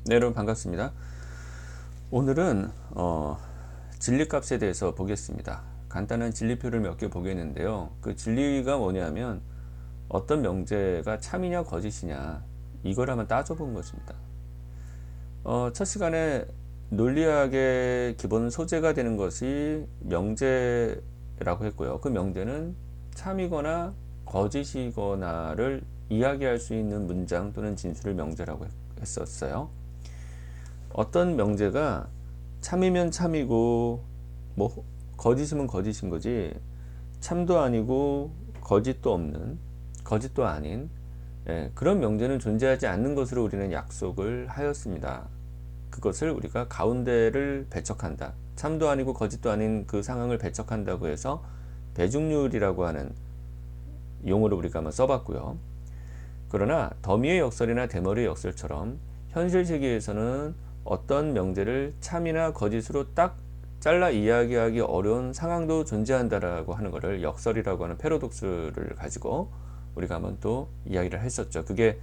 네, 여러분 반갑습니다. 오늘은 진리값에 대해서 보겠습니다. 간단한 진리표를 몇 개 보겠는데요. 그 진리가 뭐냐면 어떤 명제가 참이냐 거짓이냐 이걸 한번 따져본 것입니다. 첫 시간에 논리학의 기본 소재가 되는 것이 명제라고 했고요. 그 명제는 참이거나 거짓이거나를 이야기할 수 있는 문장 또는 진술을 명제라고 했었어요. 어떤 명제가 참이면 참이고 뭐 거짓이면 거짓인 거지 참도 아니고 거짓도 없는 거짓도 아닌 그런 명제는 존재하지 않는 것으로 우리는 약속을 하였습니다. 그것을 우리가 가운데를 배척한다. 참도 아니고 거짓도 아닌 그 상황을 배척한다고 해서 배중률이라고 하는 용어를 우리가 한번 써봤고요. 그러나 더미의 역설이나 대머리의 역설처럼 현실 세계에서는 어떤 명제를 참이나 거짓으로 딱 잘라 이야기하기 어려운 상황도 존재한다라고 하는 것을 역설이라고 하는 패러독스를 가지고 우리가 한번 또 이야기를 했었죠. 그게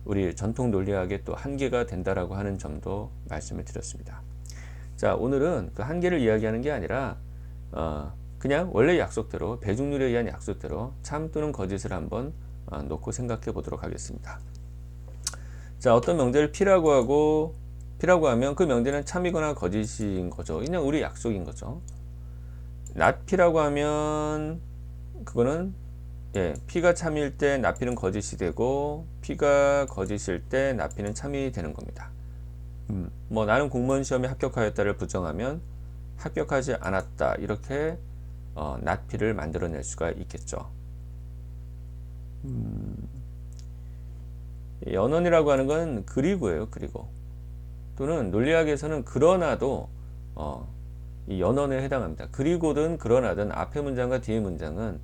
우리 전통 논리학의 또 한계가 된다라고 하는 점도 말씀을 드렸습니다. 자, 오늘은 그 한계를 이야기하는 게 아니라 그냥 원래 약속대로 배중률에 의한 약속대로 참 또는 거짓을 한번 놓고 생각해 보도록 하겠습니다. 자, 어떤 명제를 P라고 하면 그 명제는 참이거나 거짓인 거죠. 그냥 우리 약속인 거죠. not P라고 하면 그거는 P가 참일 때 not P는 거짓이 되고 P가 거짓일 때 not P는 참이 되는 겁니다. 뭐 나는 공무원 시험에 합격하였다를 부정하면 합격하지 않았다 이렇게 not P를 만들어낼 수가 있겠죠. 연언이라고 하는 건 그리고예요. 그리고 또는 논리학에서는 그러나도 이 연언에 해당합니다. 그리고든 그러나든 앞의 문장과 뒤의 문장은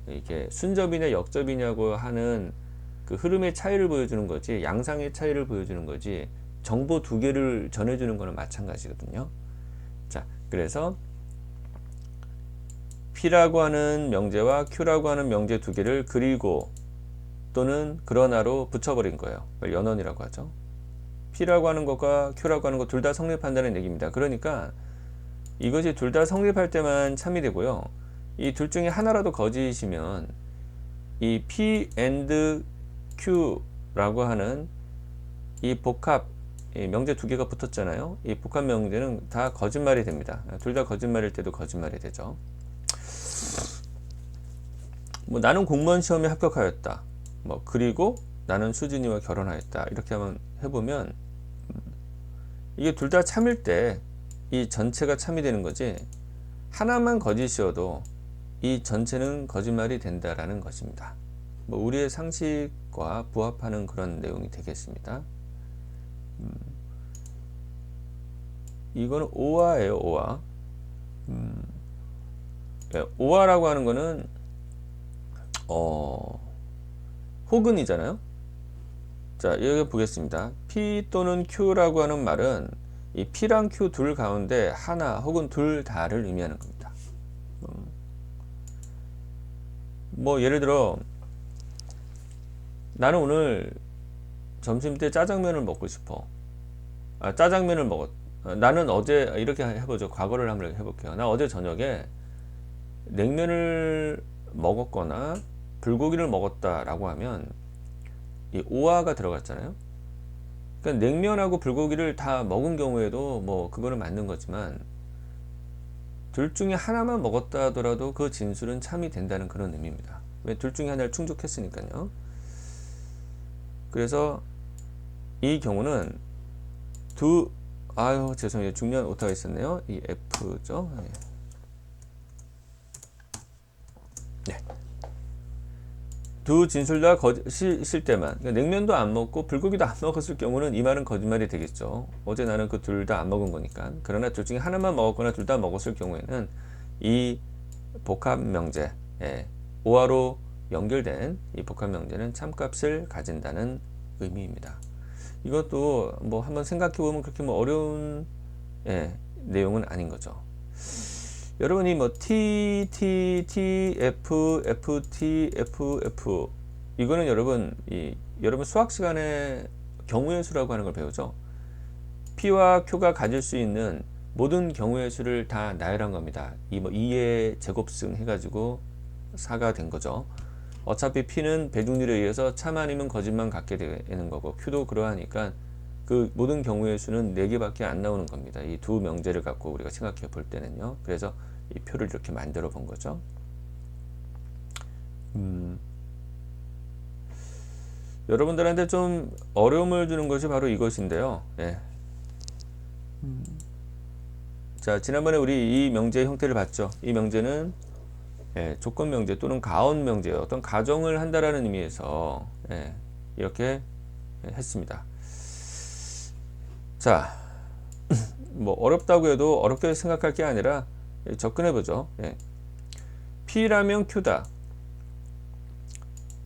이게 순접이냐 역접이냐고 하는 그 흐름의 차이를 보여주는 거지 양상의 차이를 보여주는 거지 정보 두 개를 전해주는 거는 마찬가지거든요. 자, 그래서 P라고 하는 명제와 Q라고 하는 명제 두 개를 그리고 또는 그러나로 붙여버린 거예요. 연언이라고 하죠. P라고 하는 것과 Q라고 하는 것 둘 다 성립한다는 얘기입니다. 그러니까 이것이 둘 다 성립할 때만 참이 되고요. 이 둘 중에 하나라도 거짓이면 이 P and Q라고 하는 이 복합 명제 두 개가 붙었잖아요. 이 복합 명제는 다 거짓말이 됩니다. 둘 다 거짓말일 때도 거짓말이 되죠. 뭐 나는 공무원 시험에 합격하였다. 뭐 그리고 나는 수진이와 결혼하였다. 이렇게 한번 해보면 이게 둘 다 참일 때 이 전체가 참이 되는 거지 하나만 거짓이어도 이 전체는 거짓말이 된다라는 것입니다. 뭐 우리의 상식과 부합하는 그런 내용이 되겠습니다. 이거는 오화예요. 오화. 오화라고 하는 거는 혹은이잖아요. 자, 여기 보겠습니다. P 또는 Q라고 하는 말은 이 P랑 Q 둘 가운데 하나 혹은 둘 다를 의미하는 겁니다. 뭐 예를 들어 나는 오늘 점심때 짜장면을 먹고 싶어. 짜장면을 먹었. 나는 어제 이렇게 해보죠. 과거를 한번 해볼게요. 나 어제 저녁에 냉면을 먹었거나 불고기를 먹었다라고 하면 이 오화가 들어갔잖아요. 그러니까 냉면하고 불고기를 다 먹은 경우에도 뭐 그거는 맞는 거지만 둘 중에 하나만 먹었다 하더라도 그 진술은 참이 된다는 그런 의미입니다. 왜? 둘 중에 하나를 충족했으니까요. 그래서 이 경우는 죄송해요. 중요한 오타가 있었네요. 이 F죠. 네. 두 진술 다 거짓일 때만, 그러니까 냉면도 안 먹고 불고기도 안 먹었을 경우는 이 말은 거짓말이 되겠죠. 어제 나는 그 둘 다 안 먹은 거니까. 그러나 둘 중에 하나만 먹었거나 둘 다 먹었을 경우에는 이 복합 명제, 오화로 연결된 이 복합 명제는 참값을 가진다는 의미입니다. 이것도 뭐 한번 생각해 보면 그렇게 뭐 어려운 내용은 아닌 거죠. 여러분이 뭐 T, T, T, F, F, T, F, F 이거는 여러분 수학 시간에 경우의 수라고 하는 걸 배우죠. P와 Q가 가질 수 있는 모든 경우의 수를 다 나열한 겁니다. 이 뭐 2의 제곱승 해가지고 4가 된 거죠. 어차피 P는 배중률에 의해서 참 아니면 거짓만 갖게 되는 거고, Q도 그러하니까 그 모든 경우의 수는 4개밖에 안 나오는 겁니다. 이 두 명제를 갖고 우리가 생각해 볼 때는요. 그래서 이 표를 이렇게 만들어 본 거죠. 여러분들한테 좀 어려움을 주는 것이 바로 이것인데요. 예. 자, 지난번에 우리 이 명제의 형태를 봤죠. 이 명제는 조건 명제 또는 가언 명제, 어떤 가정을 한다라는 의미에서 이렇게 했습니다. 자, 뭐 어렵다고 해도 어렵게 생각할 게 아니라 접근해 보죠. P라면 Q다.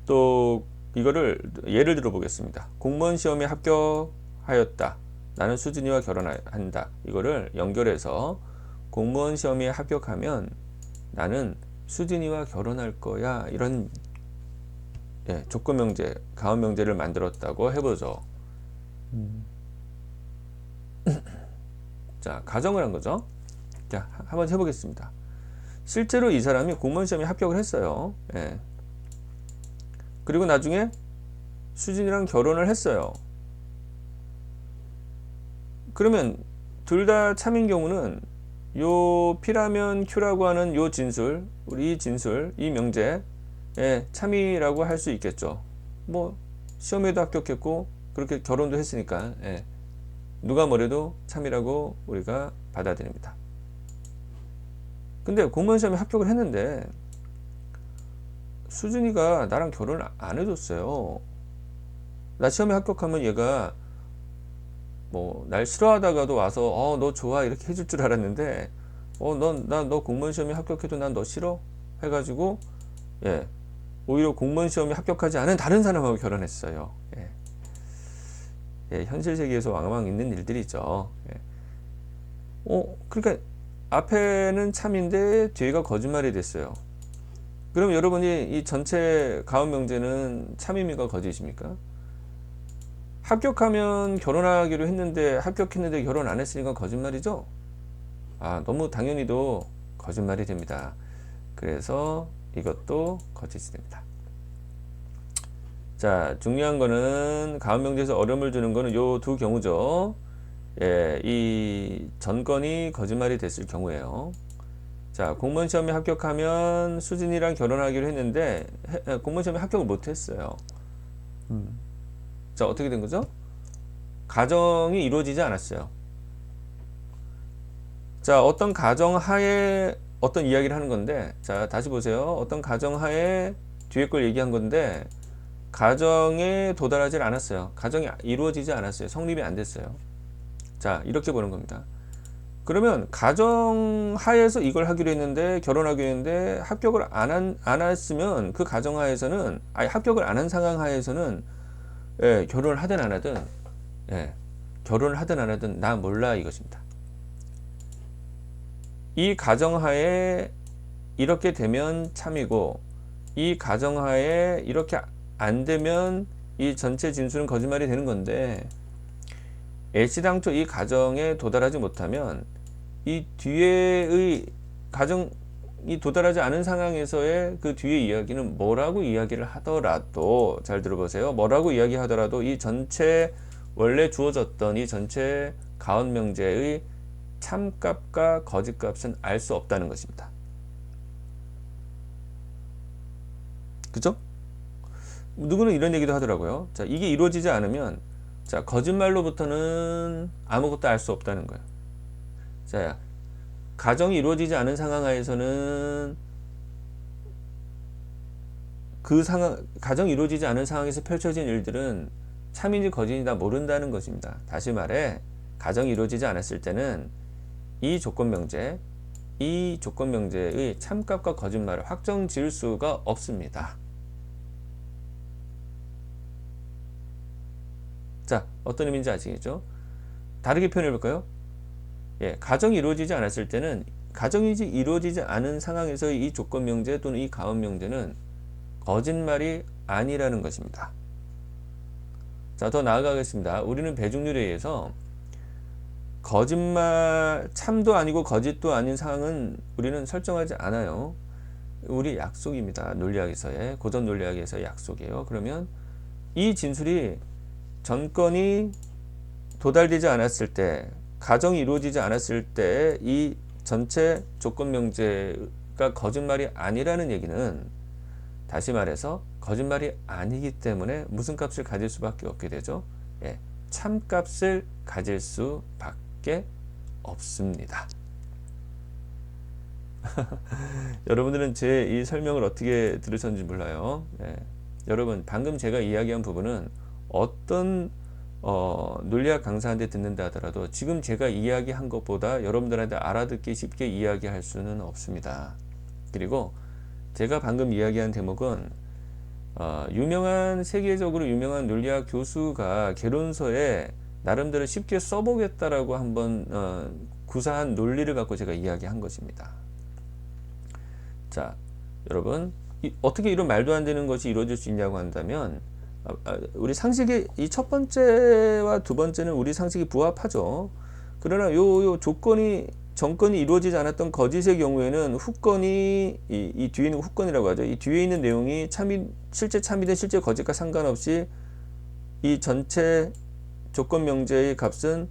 또 이거를 예를 들어 보겠습니다. 공무원 시험에 합격하였다. 나는 수진이와 결혼한다. 이거를 연결해서 공무원 시험에 합격하면 나는 수진이와 결혼할 거야. 이런 조건 명제, 가언 명제를 만들었다고 해보죠. 자, 가정을 한 거죠. 자, 한번 해보겠습니다. 실제로 이 사람이 공무원 시험에 합격을 했어요. 그리고 나중에 수진이랑 결혼을 했어요. 그러면 둘 다 참인 경우는 요 P라면 Q라고 하는 요 진술, 우리 이 진술, 이 명제 참이라고 할 수 있겠죠. 뭐 시험에도 합격했고 그렇게 결혼도 했으니까 누가 뭐래도 참이라고 우리가 받아들입니다. 근데 공무원 시험에 합격을 했는데 수진이가 나랑 결혼을 안 해줬어요. 나 시험에 합격하면 얘가 뭐 날 싫어하다가도 와서 너 좋아 이렇게 해줄 줄 알았는데 너 공무원 시험에 합격해도 난 너 싫어 해가지고 오히려 공무원 시험에 합격하지 않은 다른 사람하고 결혼했어요. 현실 세계에서 왕왕 있는 일들이죠. 그러니까 앞에는 참인데 뒤가 거짓말이 됐어요. 그럼 여러분이 이 전체 가언 명제는 참임인가 거짓입니까? 합격하면 결혼하기로 했는데 합격했는데 결혼 안 했으니까 거짓말이죠? 너무 당연히도 거짓말이 됩니다. 그래서 이것도 거짓이 됩니다. 자, 중요한 거는 가언 명제에서 어려움을 주는 거는 요 두 경우죠. 이 전건이 거짓말이 됐을 경우에요. 자, 공무원 시험에 합격하면 수진이랑 결혼하기로 했는데 공무원 시험에 합격을 못 했어요. 자, 어떻게 된 거죠? 가정이 이루어지지 않았어요. 자, 어떤 가정 하에 어떤 이야기를 하는 건데, 자, 다시 보세요. 어떤 가정 하에 뒤에 걸 얘기한 건데 가정에 도달하지 않았어요. 가정이 이루어지지 않았어요. 성립이 안 됐어요. 자, 이렇게 보는 겁니다. 그러면 가정 하에서 이걸 하기로 했는데 결혼하기로 했는데 합격을 안 했으면 그 가정 하에서는 합격을 안 한 상황 하에서는 결혼을 하든 안 하든 결혼을 하든 안 하든 나 몰라 이것입니다. 이 가정하에 이렇게 되면 참이고 이 가정하에 이렇게 안 되면 이 전체 진술은 거짓말이 되는 건데 애시당초 이 가정에 도달하지 못하면 이 뒤에의 가정이 도달하지 않은 상황에서의 그 뒤의 이야기는 뭐라고 이야기를 하더라도 잘 들어보세요. 뭐라고 이야기하더라도 이 전체 원래 주어졌던 이 전체 가언 명제의 참값과 거짓값은 알 수 없다는 것입니다. 그죠? 누구는 이런 얘기도 하더라고요. 자, 이게 이루어지지 않으면 자, 거짓말로부터는 아무것도 알 수 없다는 거예요. 자, 가정이 이루어지지 않은 상황 하에서는 그 상황, 가정이 이루어지지 않은 상황에서 펼쳐진 일들은 참인지 거짓인지 다 모른다는 것입니다. 다시 말해, 가정이 이루어지지 않았을 때는 이 조건 명제의 참값과 거짓말을 확정 지을 수가 없습니다. 자, 어떤 의미인지 아시겠죠? 다르게 표현해 볼까요? 가정이 이루어지지 않았을 때는 가정이 이루어지지 않은 상황에서의 이 조건 명제 또는 이 가언 명제는 거짓말이 아니라는 것입니다. 자, 더 나아가겠습니다. 우리는 배중률에 의해서 거짓말, 참도 아니고 거짓도 아닌 상황은 우리는 설정하지 않아요. 우리 약속입니다. 논리학에서의 고전 논리학에서의 약속이에요. 그러면 이 진술이 전건이 도달되지 않았을 때, 가정이 이루어지지 않았을 때 이 전체 조건 명제가 거짓말이 아니라는 얘기는, 다시 말해서 거짓말이 아니기 때문에 무슨 값을 가질 수밖에 없게 되죠. 예, 참값을 가질 수밖에 없습니다. 여러분들은 제 이 설명을 어떻게 들으셨는지 몰라요. 예, 여러분 방금 제가 이야기한 부분은 어떤 논리학 강사한테 듣는다 하더라도 지금 제가 이야기한 것보다 여러분들한테 알아듣기 쉽게 이야기할 수는 없습니다. 그리고 제가 방금 이야기한 대목은 유명한, 세계적으로 유명한 논리학 교수가 개론서에 나름대로 쉽게 써보겠다라고 한번 구사한 논리를 갖고 제가 이야기한 것입니다. 자, 여러분 어떻게 이런 말도 안 되는 것이 이루어질 수 있냐고 한다면, 우리 상식의 이 첫 번째와 두 번째는 우리 상식이 부합하죠. 그러나 요 정건이 이루어지지 않았던 거짓의 경우에는 후건이, 이 뒤에 있는 후건이라고 하죠. 이 뒤에 있는 내용이 실제 참이든 실제 거짓과 상관없이 이 전체 조건 명제의 값은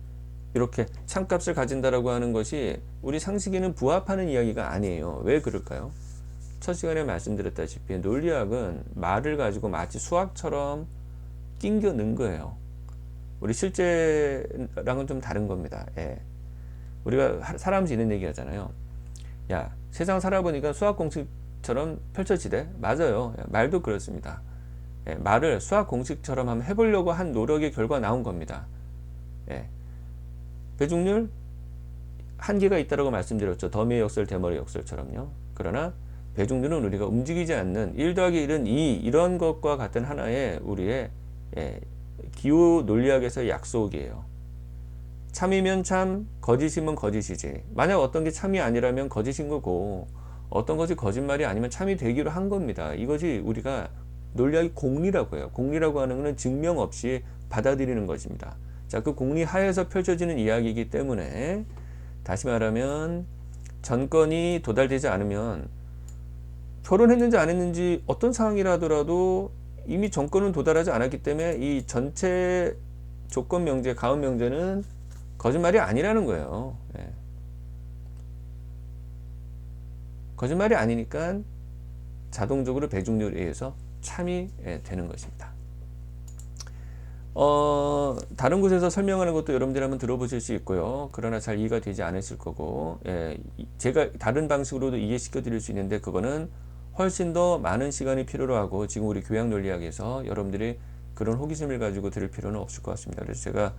이렇게 참값을 가진다라고 하는 것이 우리 상식에는 부합하는 이야기가 아니에요. 왜 그럴까요? 첫 시간에 말씀드렸다시피 논리학은 말을 가지고 마치 수학처럼 낑겨 넣은 거예요. 우리 실제랑은 좀 다른 겁니다. 예. 우리가 사람 지는 얘기 하잖아요. 야, 세상 살아보니까 수학 공식처럼 펼쳐지대? 맞아요. 말도 그렇습니다. 예, 말을 수학 공식처럼 한번 해보려고 한 노력의 결과 나온 겁니다. 예. 배중률 한계가 있다고 말씀드렸죠. 더미의 역설, 대머리 역설처럼요. 그러나 배중률은 우리가 움직이지 않는 1 더하기 1은 2 이런 것과 같은 하나의 우리의 기호 논리학에서의 약속이에요. 참이면 참, 거짓이면 거짓이지. 만약 어떤 게 참이 아니라면 거짓인 거고, 어떤 것이 거짓말이 아니면 참이 되기로 한 겁니다. 이것이 우리가 논리학의 공리라고 해요. 공리라고 하는 것은 증명 없이 받아들이는 것입니다. 자, 그 공리 하에서 펼쳐지는 이야기이기 때문에, 다시 말하면 전건이 도달되지 않으면, 결혼했는지 안 했는지 어떤 상황이라 하더라도 이미 전건은 도달하지 않았기 때문에 이 전체 조건 명제, 가운 명제는 거짓말이 아니라는 거예요. 예. 거짓말이 아니니까 자동적으로 배중률에 의해서 참이 되는 것입니다. 다른 곳에서 설명하는 것도 여러분들이 한번 들어보실 수 있고요. 그러나 잘 이해가 되지 않으실 거고, 제가 다른 방식으로도 이해시켜 드릴 수 있는데, 그거는 훨씬 더 많은 시간이 필요로 하고, 지금 우리 교양 논리학에서 여러분들이 그런 호기심을 가지고 들을 필요는 없을 것 같습니다. 그래서 제가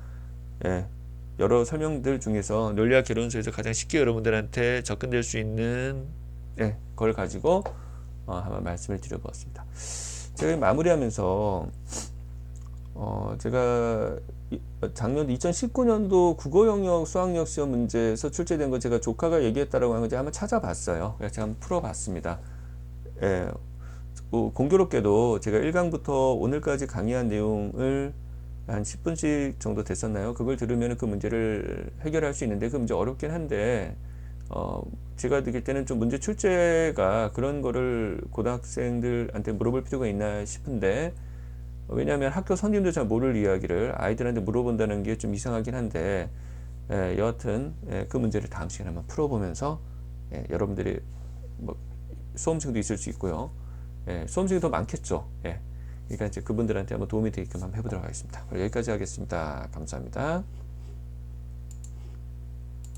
여러 설명들 중에서 논리학 개론서에서 가장 쉽게 여러분들한테 접근될 수 있는 걸 가지고 한번 말씀을 드려보았습니다. 제가 마무리하면서 제가 작년 2019년도 국어 영역 수학 영역 시험 문제에서 출제된 거 제가 조카가 얘기했다라고 하는 거 제가 한번 찾아봤어요. 그래서 제가 한번 풀어봤습니다. 공교롭게도 제가 1강부터 오늘까지 강의한 내용을 한 10분씩 정도 됐었나요? 그걸 들으면 그 문제를 해결할 수 있는데, 그 문제 어렵긴 한데, 제가 느낄 때는 좀 문제 출제가 그런 거를 고등학생들한테 물어볼 필요가 있나 싶은데, 왜냐하면 학교 선생님도 잘 모를 이야기를 아이들한테 물어본다는 게 좀 이상하긴 한데, 여하튼 그 문제를 다음 시간에 한번 풀어보면서 여러분들이 뭐 수험생도 있을 수 있고요. 수험생이 더 많겠죠. 그러니까 이제 그분들한테 한번 도움이 되게끔 한번 해보도록 하겠습니다. 여기까지 하겠습니다. 감사합니다.